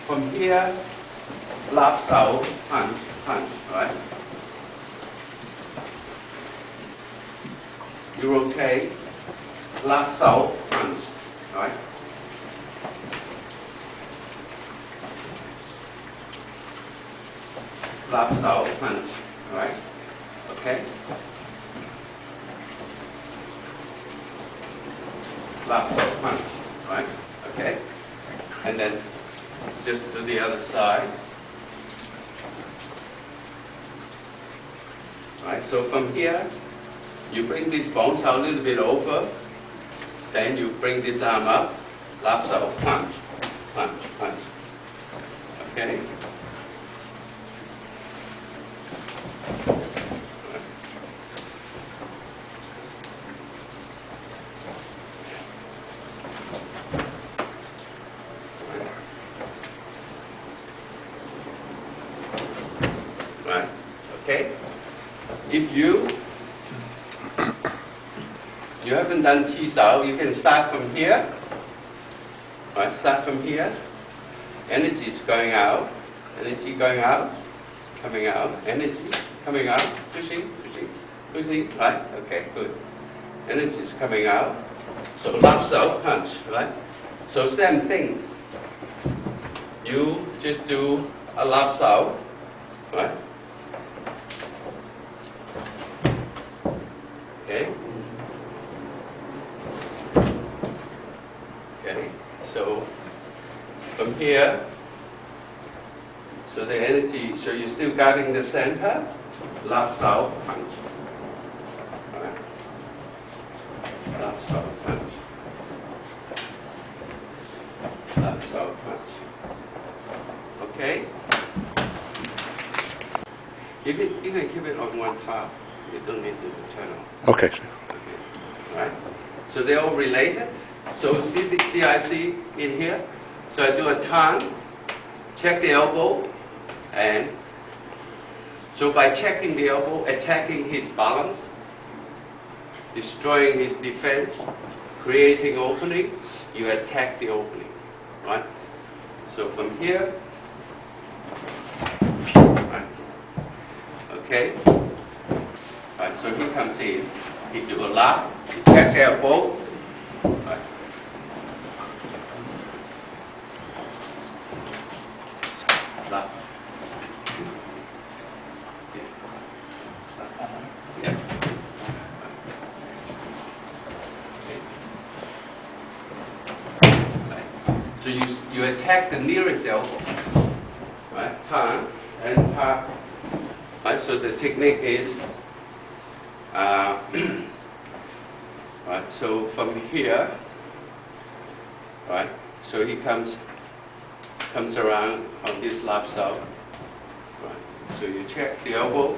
from here, lap out, punch, punch, right? You rotate, lap out, punch, right? Lap out, punch, right? Okay? Lap out, punch, right? Okay? And then just to the other side. Right, so from here, you bring this bones out a little bit over, then you bring this arm up, laps out, punch, punch, punch. Okay? Right, okay? If you haven't done tease out, you can start from here. Right, start from here. Energy is going out. Energy going out. Coming out. Energy coming out. Pushing, pushing, pushing. Right, okay, good. Energy is coming out. So laps out, punch, right? So same thing. You just do a laps out, right? Okay. Okay. So from here, so the energy, so you're still guarding the center, laps out, punch. Right. Laps out, punch. Laps out, punch. Okay. You can keep it on one top. You don't need to turn off. Okay. Okay. Right? So they're all related. So see I see in here? So I do a turn, check the elbow, and so by checking the elbow, attacking his balance, destroying his defense, creating opening, you attack the opening. Right? So from here, right? Okay? Right, so he comes in, he do a lap, he check elbow, right. Lap. Yeah. Right. So you attack the nearest elbow, right? Turn and tap. Right, so the technique is right, so from here, right, so he comes around on this lap out, right, so you check the elbow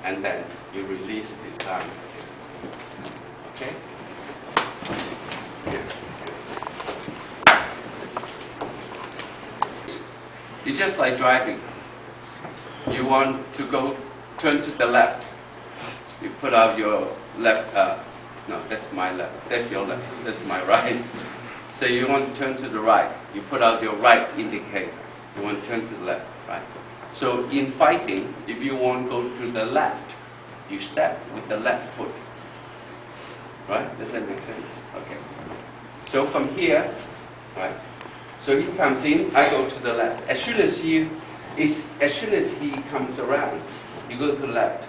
and then you release this arm, okay? Yeah. It's just like driving. You want to turn to the left. You put out your left, no, that's my left, that's your left, that's my right. So you want to turn to the right. You put out your right indicator. You want to turn to the left, right? So in fighting, if you want to go to the left, you step with the left foot. Right? Does that make sense? Okay. So from here, right? So he comes in, I go to the left. As soon as he comes around, you go to the left.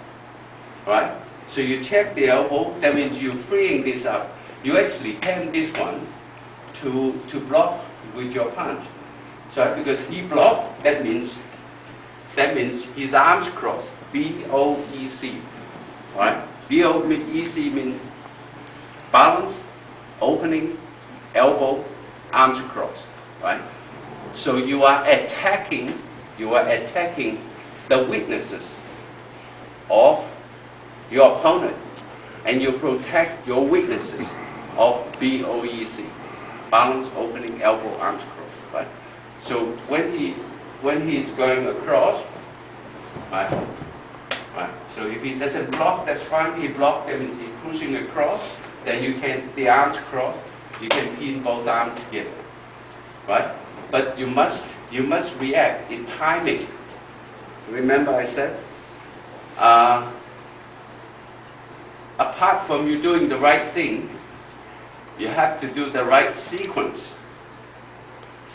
Right? So you check the elbow, that means you're freeing this up. You actually hand this one to block with your punch. So because he blocked, that means his arms crossed. B-O-E-C. Right? B-O-E-C means balance, opening, elbow, arms crossed. Right? So you are attacking the weaknesses of your opponent, and you protect your weaknesses of B-O-E-C, balance, opening, elbow, arms crossed, right? So when he's going across, right? So if he doesn't block, that's fine. He blocked, that means he's pushing across. Then the arms cross. You can pin both arms together, right? But you must you must react in timing. Remember I said, apart from you doing the right thing, you have to do the right sequence.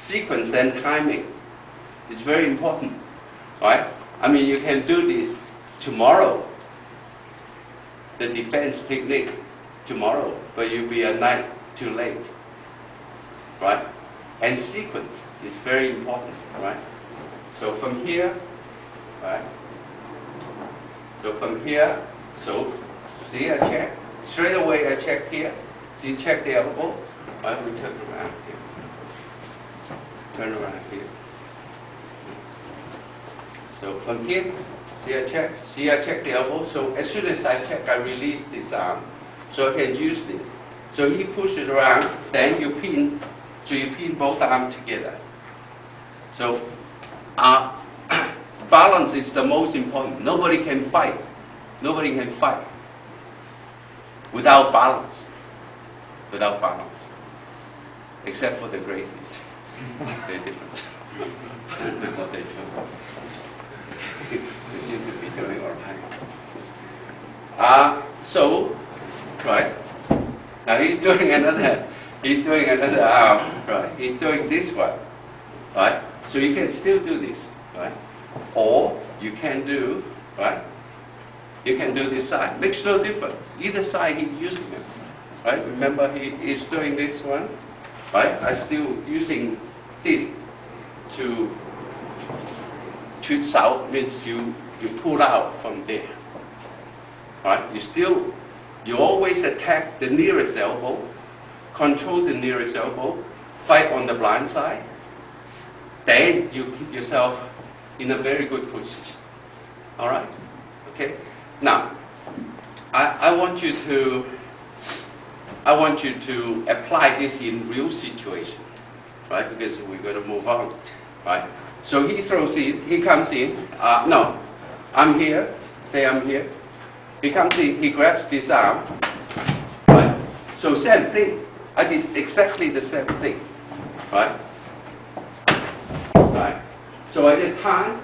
Sequence and timing is very important, right? I mean, you can do this tomorrow, the defense technique tomorrow, but you'll be a night too late, right? And sequence is very important, right? So from here, right? So from here, so see I check, straight away I check here, see check the elbow, right? We turn around here, turn around here. So from here, see I check the elbow, so as soon as I check, I release this arm, so I can use this. So he pushes it around, then you pin, so you pin both arms together. So balance is the most important. Nobody can fight. Nobody can fight without balance. Without balance. Except for the Gracies. They're different. What they do. They seem to be doing all right. So, right. Now he's doing another arm, right? He's doing this one, right? So you can still do this, right? Or you can do, right? You can do this side. Makes no difference. Either side he's using it, right? Remember he is doing this one, right? I'm still using this to out, means you pull out from there, right? You always attack the nearest elbow, control the nearest elbow, fight on the blind side, then you keep yourself in a very good position. All right? Okay? Now, I want you to apply this in real situation, right? Because we're going to move on, right? So he throws in, he comes in, no, I'm here, say I'm here. He comes in, he grabs this arm, right? So same thing. I did exactly the same thing, right? Right. So I just turn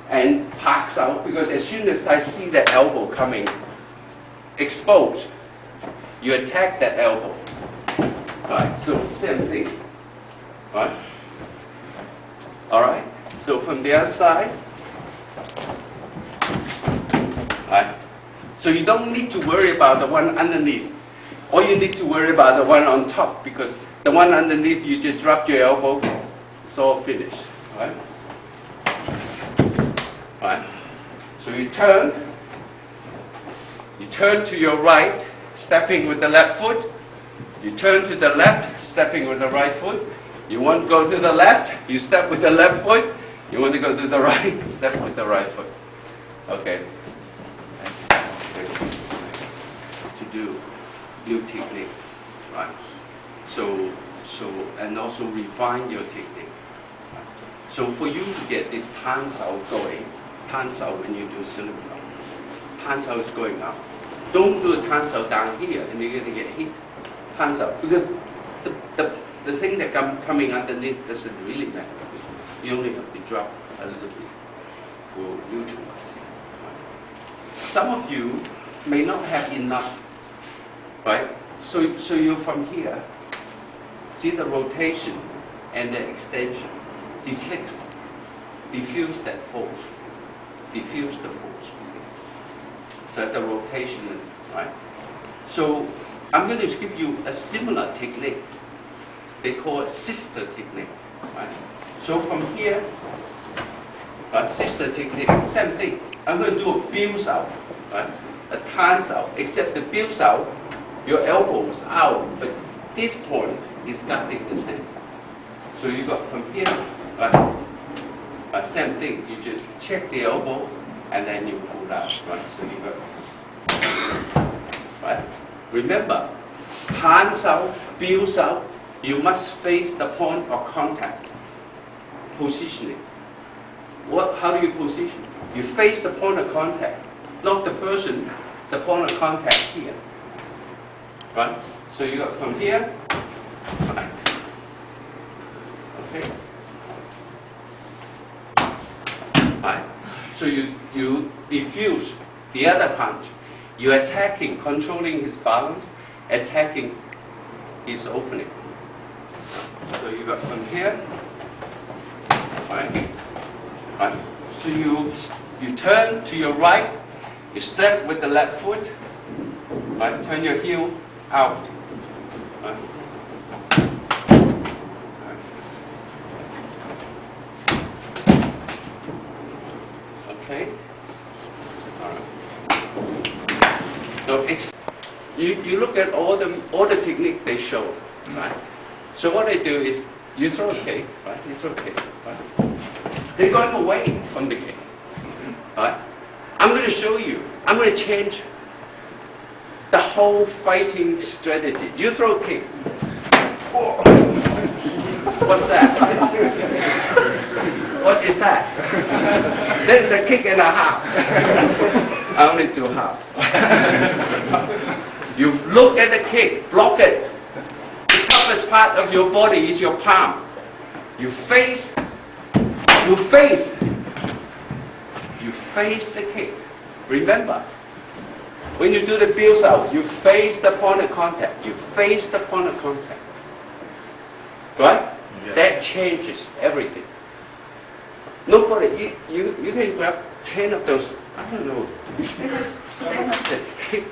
and parks out, because as soon as I see the elbow coming exposed, you attack that elbow, right? So same thing, right? All right. So from the other side, right? So you don't need to worry about the one underneath. All you need to worry about the one on top, because the one underneath, you just drop your elbow, it's all finished, right? Right? So you turn to your right, stepping with the left foot. You turn to the left, stepping with the right foot. You want to go to the left, you step with the left foot. You want to go to the right, step with the right foot. Okay. To do new technique, right? So and also refine your technique. Right? So for you to get this tan sao going, tan sao when you do cylinder, tan sao is going up. Don't do a tan sao down here and you're going to get hit. Tan sao, because the thing that coming underneath doesn't really matter. You only have to drop a little bit for neutral. Some of you may not have enough, right? So you from here, see the rotation and the extension, diffuse that force, diffuse the force. So the rotation, right? So I'm going to give you a similar technique. They call it sister technique, right? So from here, sister technique, same thing. I'm going to do a build out, right? A turns out, except the build out, your elbow is out, but this point is nothing the same. So you got from here, right? Same thing. You just check the elbow and then you pull out, right? So you got, right? Remember, turns out, builds out. You must face the point of contact. Positioning. How do you position? You face the point of contact, not the person, the point of contact here. Right? So you got from here, right? Okay? Right? So you defuse the other punch. You're attacking, controlling his balance, attacking his opening. So you got from here, right? Right. So you turn to your right, you step with the left foot, right? Turn your heel out. Right? Okay? Alright. So you look at all the technique they show, right? So what they do is you throw a kick, right? You throw a kick, right? They're going away from the kick. Right? I'm going to show you. I'm going to change the whole fighting strategy. You throw a kick. Oh. What's that? What is that? That's a kick and a half. I only do half. You look at the kick, block it. The toughest part of your body is your palm. You face the kick. Remember, when you do the build out, you face the point of contact. You face the point of contact. Right? Yeah. That changes everything. Nobody, you can grab 10 of those, I don't know, stand up the kick.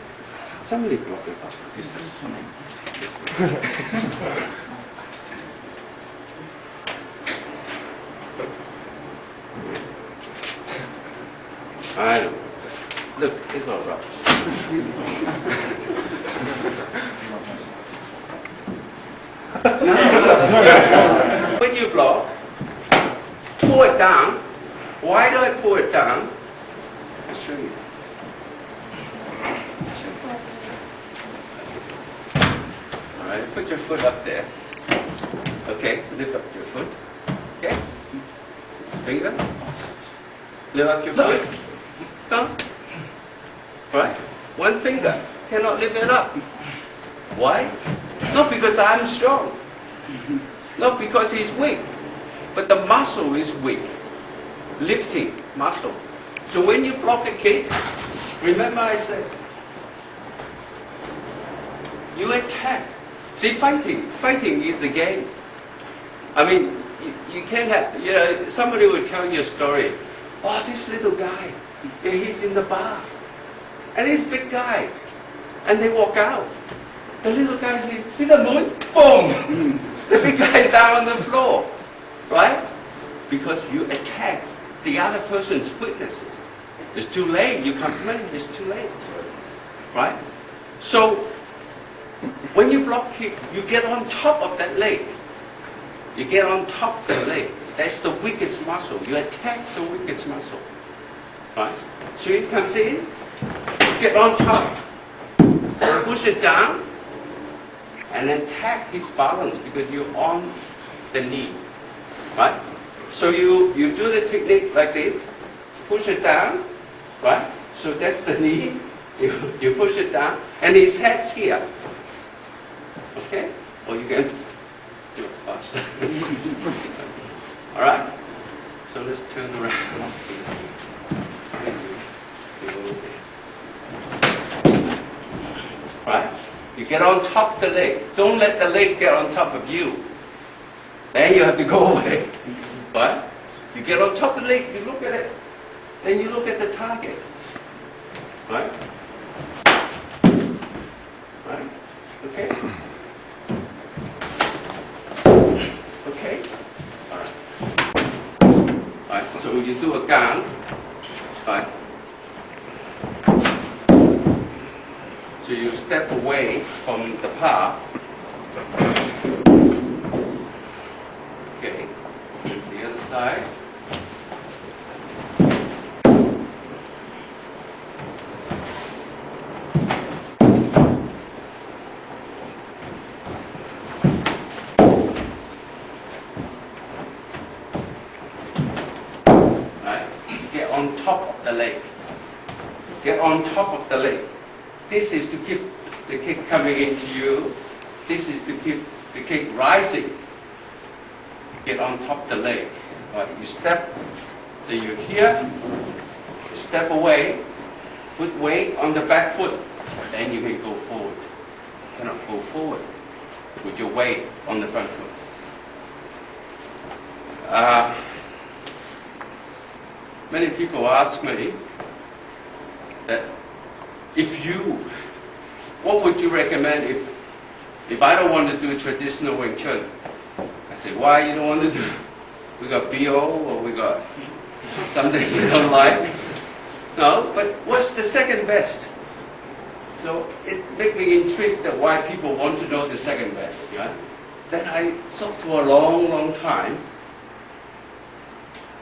Somebody block it up. I don't know. Look, it's all right. No. When you block, pull it down. Why do I pull it down? I'll show you. Alright, put your foot up there. Okay, lift up your foot. Okay? Finger. Lift up your foot. Come. Right? One finger. Cannot lift it up. Why? Not because I'm strong. Not because he's weak. But the muscle is weak. Lifting muscle. So when you block a kick, remember I said, you attack. See, fighting is the game. I mean, you can't have, somebody will tell you a story. Oh, this little guy, he's in the bar. And he's a big guy. And they walk out. The little guy says, see the moon? Boom! The big guy down on the floor. Right? Because you attack the other person's weaknesses. It's too late. You come in, it's too late. Right? So, when you block kick, you get on top of that leg. You get on top of the leg. That's the weakest muscle. You attack the weakest muscle. Right? So it comes in, get on top, push it down, and attack his balance because you're on the knee. Right? So you do the technique like this, push it down, right? So that's the knee, you push it down, and his head's here. Okay? Or you can do it faster. Alright? So let's turn around. Right? You get on top of the leg. Don't let the leg get on top of you. Then you have to go away. Right? You get on top of the leg, you look at it. Then you look at the target. Right? Right? Okay? Okay? Alright. Alright, so you do a gun. Right? So you step away from the path. Okay. The other side. Right. Get on top of the leg. Get on top of the leg. This is to keep the kick coming into you. This is to keep the kick rising. Get on top of the leg. Right. You step So you're here, step away, put weight on the back foot, then you can go forward. You cannot go forward with your weight on the front foot. Many people ask me that what would you recommend if I don't want to do traditional Wing Chun? I say, why you don't want to do it? We got BO or we got something you don't like? No, but what's the second best? So it makes me intrigued that why people want to know the second best. Yeah? Then I thought for a long, long time,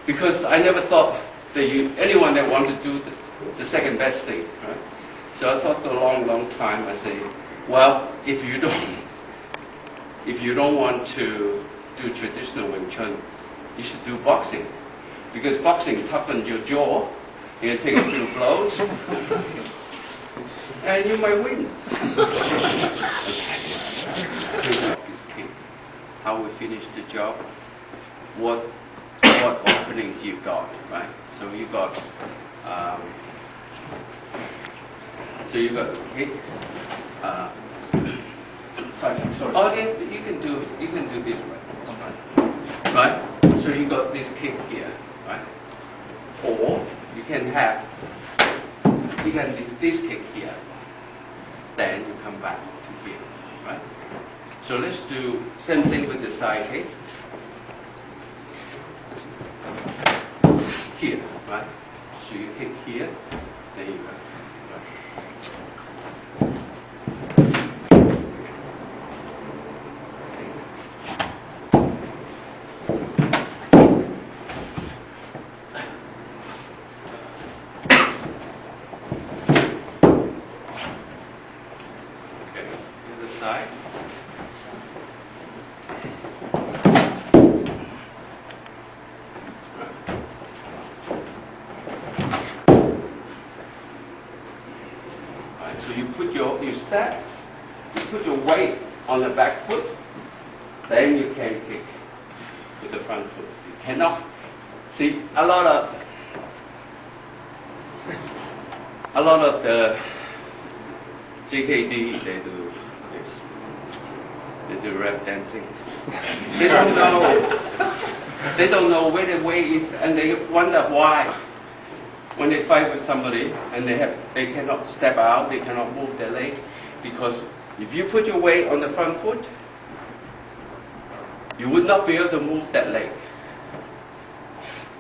because I never thought that anyone that wanted to do the second best thing. Right? So I thought for a long, long time. I say, well, if you don't want to do traditional Wing Chun, you should do boxing, because boxing toughens your jaw. You can take a few blows, and you might win. How we finish the job? What openings you got, right? So you got hit. Sorry. Oh, you can do this way, right? So you got this kick here, right? Or you can do this kick here. Then you come back to here, right? So let's do same thing with the side kick. Here, right? So you kick here, then you go. Side. Right, so you put your weight on the back foot, then you can kick with the front foot. You cannot see a lot of the JKD they do. They do rap dancing. They don't know where the weight is, and they wonder why. When they fight with somebody and they cannot step out, they cannot move their leg, because if you put your weight on the front foot, you would not be able to move that leg.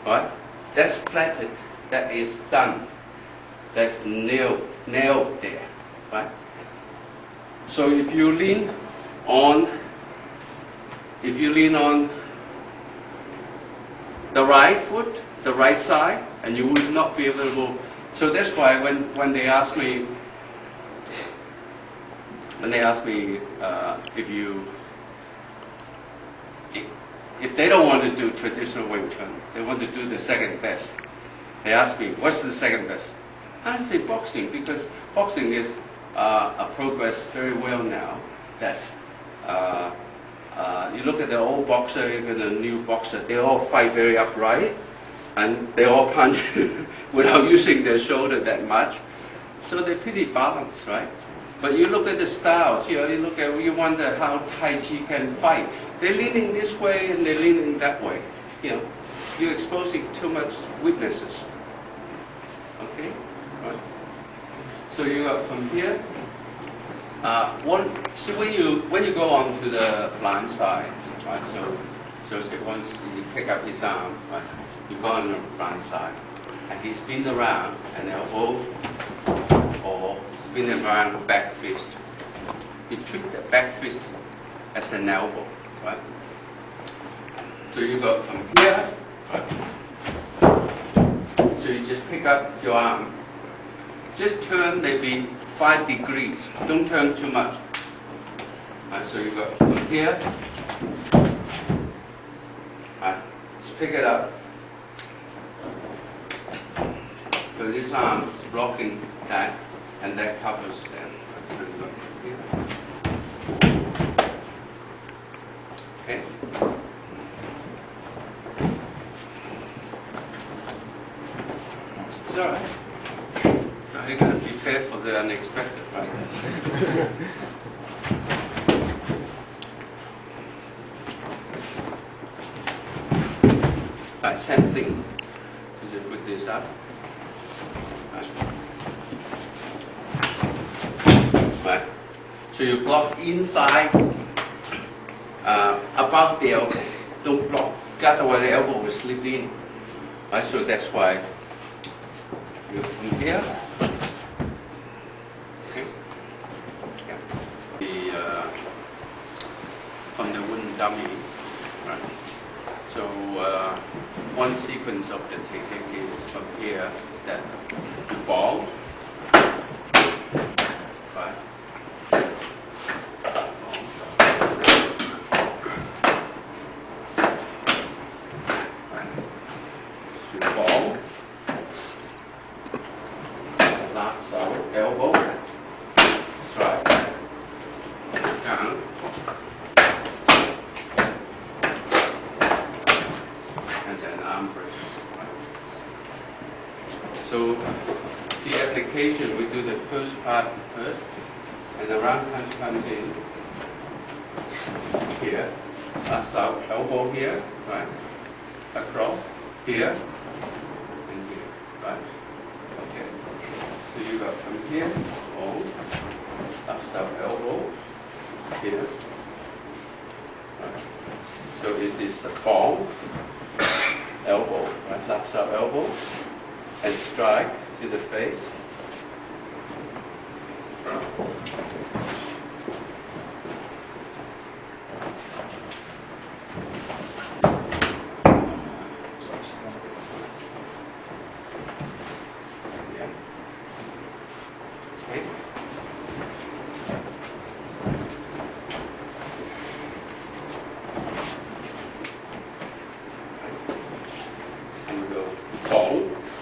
Right? That's planted. That is done. That's nailed there. Right? So if you lean on the right foot, the right side, and you will not be able to move. So that's why when they ask me if they don't want to do traditional Wing Chun, they want to do the second best. They ask me, what's the second best? I say boxing, because boxing is progress very well now. That you look at the old boxer, even the new boxer, they all fight very upright, and they all punch without using their shoulder that much. So they're pretty balanced, right? But you look at the styles, you wonder how Tai Chi can fight. They're leaning this way and they're leaning that way. You're exposing too much weaknesses. Okay? Right? So you go from here. So when you go on to the blind side, right? So once you pick up his arm, right? You go on the blind side, and he spin around an elbow, or spin around back fist. You treat the back fist as an elbow, right? So you go from here, right? So you just pick up your arm. Just turn maybe 5 degrees. Don't turn too much. Right, so you go from here. Right, just pick it up. So this arm is blocking that, and that covers them. So you go from here. Okay. It's all right. Now you gotta prepare for the unexpected, right? Right, same thing. You just put this up. Right. So you block inside above the elbow. Don't block. Otherwise the elbow will slip in. Right. So that's why you from here. Okay. Yeah. From the wooden dummy. Right. So one sequence of the technique is from here that you ball. Right. Ball, last elbow, strike, down, and then arm press. So the application, we do the first part first, and the round punch comes in here, last out, elbow here, right, across, here, and here, right? Okay. So you got from here, hold, up, stop, elbow, here. Right. So it is the palm, elbow, right? Up, stop, elbow, and strike to the face.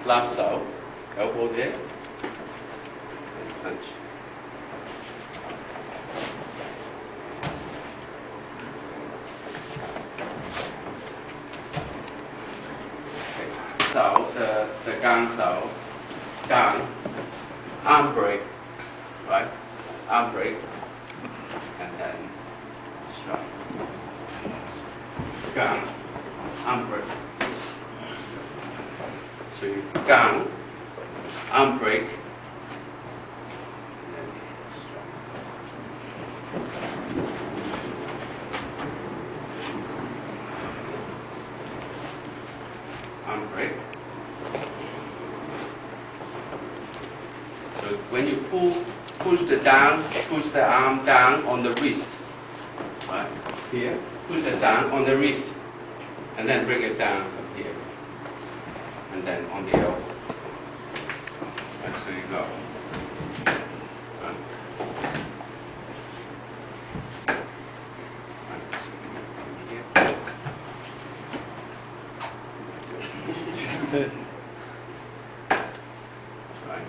Last out, elbow there, and punch. Okay. So the gang sao, gang, arm break, right? Arm break, and then strike. Gang, arm break. So you gang, arm break, and then strike. Arm break. So when you push the arm down on the wrist, right? Here, push it down on the wrist, and then bring it down from here. And then on the elbow. And so you go. Right.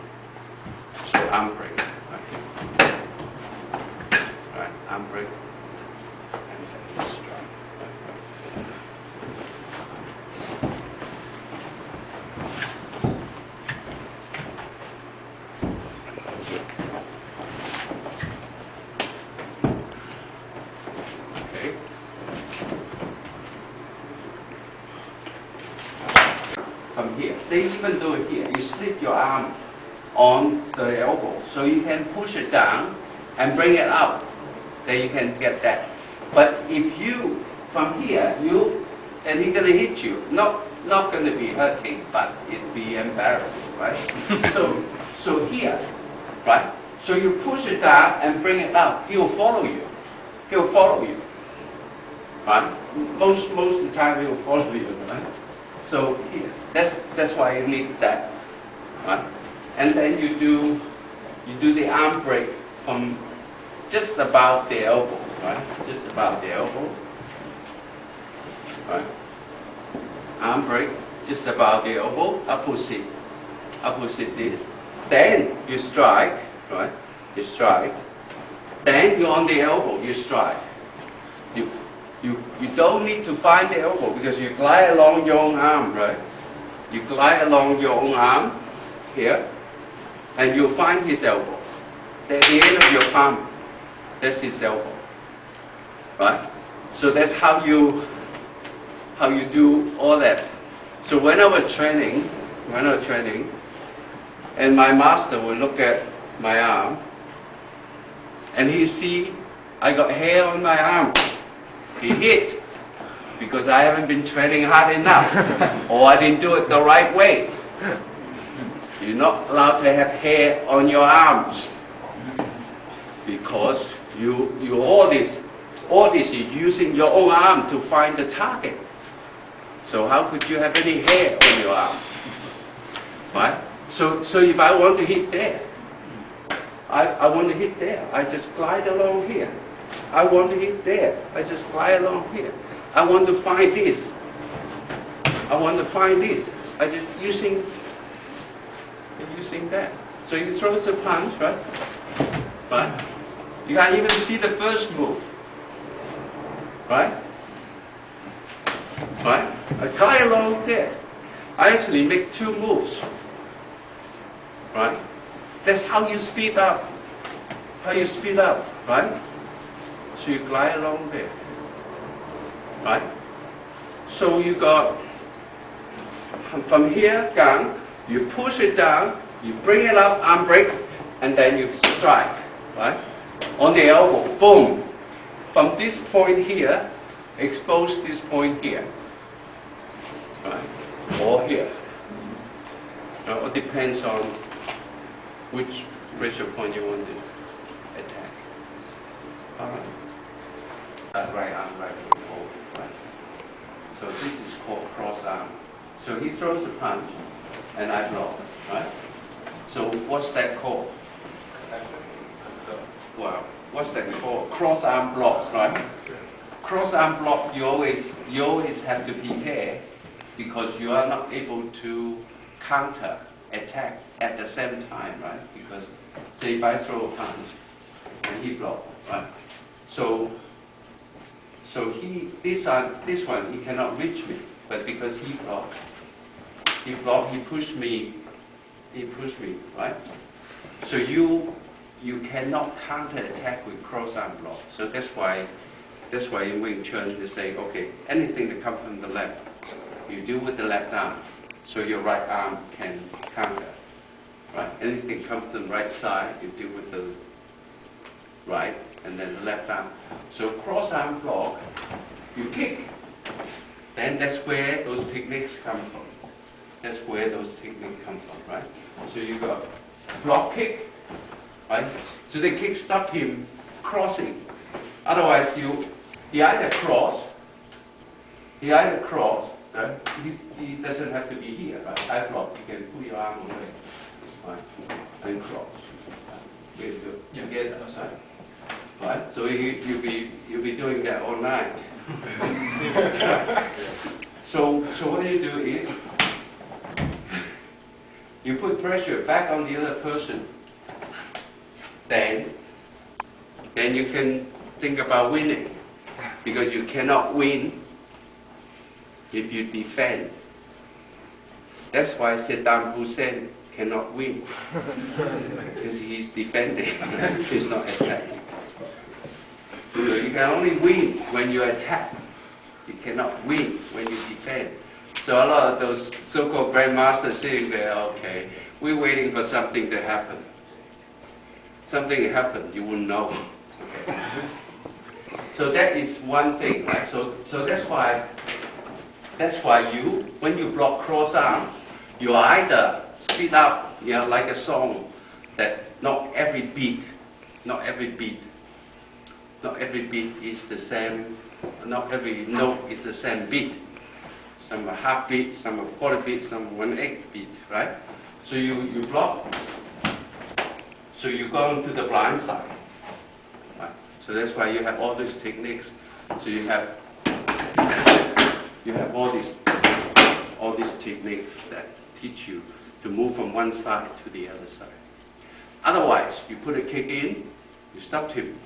So arm break. Right. Arm break. And then strike. From here, they even do it here. You slip your arm on the elbow, so you can push it down and bring it up. Then you can get that. But if you from here, then he's gonna hit you. Not gonna be hurting, but it'd be embarrassing, right? so here, right? So you push it down and bring it up. He'll follow you. He'll follow you. Right? Most of the time he'll follow you, right? So here, that's why you need that, right? And then you do the arm break from just about the elbow, right? Just about the elbow, right? Arm break just about the elbow, opposite this. Then you strike, right? You strike. Then you're on the elbow, you strike. You don't need to find the elbow because you glide along your own arm, right? You glide along your own arm, here, and you'll find his elbow. At the end of your palm, that's his elbow. Right? So that's how you do all that. So when I was training, and my master would look at my arm, and he see I got hair on my arm. He hit because I haven't been training hard enough, or I didn't do it the right way. You're not allowed to have hair on your arms because you all this you're using your own arm to find the target. So how could you have any hair on your arm? Right? So if I want to hit there, I want to hit there, I just glide along here. I want to hit there, I just glide along here. I want to find this. I just using that. So you throw the punch, right? Right? You can't even see the first move. Right? Right? I glide along there. I actually make two moves. Right? That's how you speed up. Right? So you glide along there. Right? So you got from here down, you push it down, you bring it up, arm break, and then you strike. Right? On the elbow, boom. From this point here, expose this point here. Right? Or here. It depends on which pressure point you want to attack. Alright. Right arm, right hold, right. So this is called cross arm. So he throws a punch and I block, right? So what's that called? Well, what's that called? Cross arm block, right? Cross arm block, you always have to prepare because you are not able to counter attack at the same time, right? Because say if I throw a punch and he blocks, right? So this one he cannot reach me, but because he pushed me, right? So you cannot counter attack with cross arm block. So that's why in Wing Chun they say, okay, anything that comes from the left, you do with the left arm, so your right arm can counter. Right? Anything comes from the right side, you do with the right, and then the left arm. So cross arm block, you kick. Then that's where those techniques come from. Right? So you got block kick, right? So the kick stopped him crossing. Otherwise he either cross, right? He doesn't have to be here, right? I block, you can pull your arm away, right? And cross. Very good. You get that side. Right? So you'll be doing that all night. So what you do is you put pressure back on the other person. Then you can think about winning, because you cannot win if you defend. That's why Saddam Hussein cannot win, because he's defending, he's not attacking. So you can only win when you attack. You cannot win when you defend. So a lot of those so-called grandmasters sitting there, okay, we're waiting for something to happen. Something happened, you wouldn't know. Okay. So that is one thing, right? So that's why when you block cross arm, you either speed up, like a song, that not every beat is the same, not every note is the same beat. Some are half beat, some are quarter beat, some are 1/8 beat, right? So you block. So you go into the blind side. Right? So that's why you have all these techniques. So you have all these techniques that teach you to move from one side to the other side. Otherwise, you put a kick in, you stop him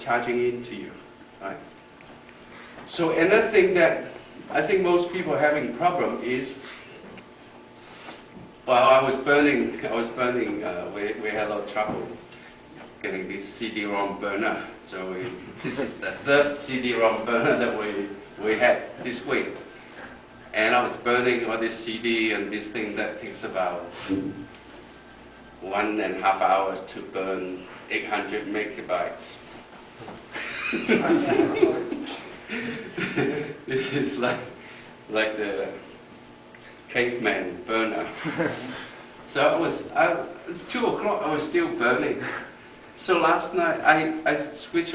charging into you, right? So another thing that I think most people are having problem is Well, I was burning. We had a lot of trouble getting this CD-ROM burner. So this is the third CD-ROM burner that we had this week. And I was burning all this CD and this thing that takes about 1.5 hours to burn 800 megabytes. This is like the caveman burner. So it's 2 o'clock, I was still burning. So last night I switched on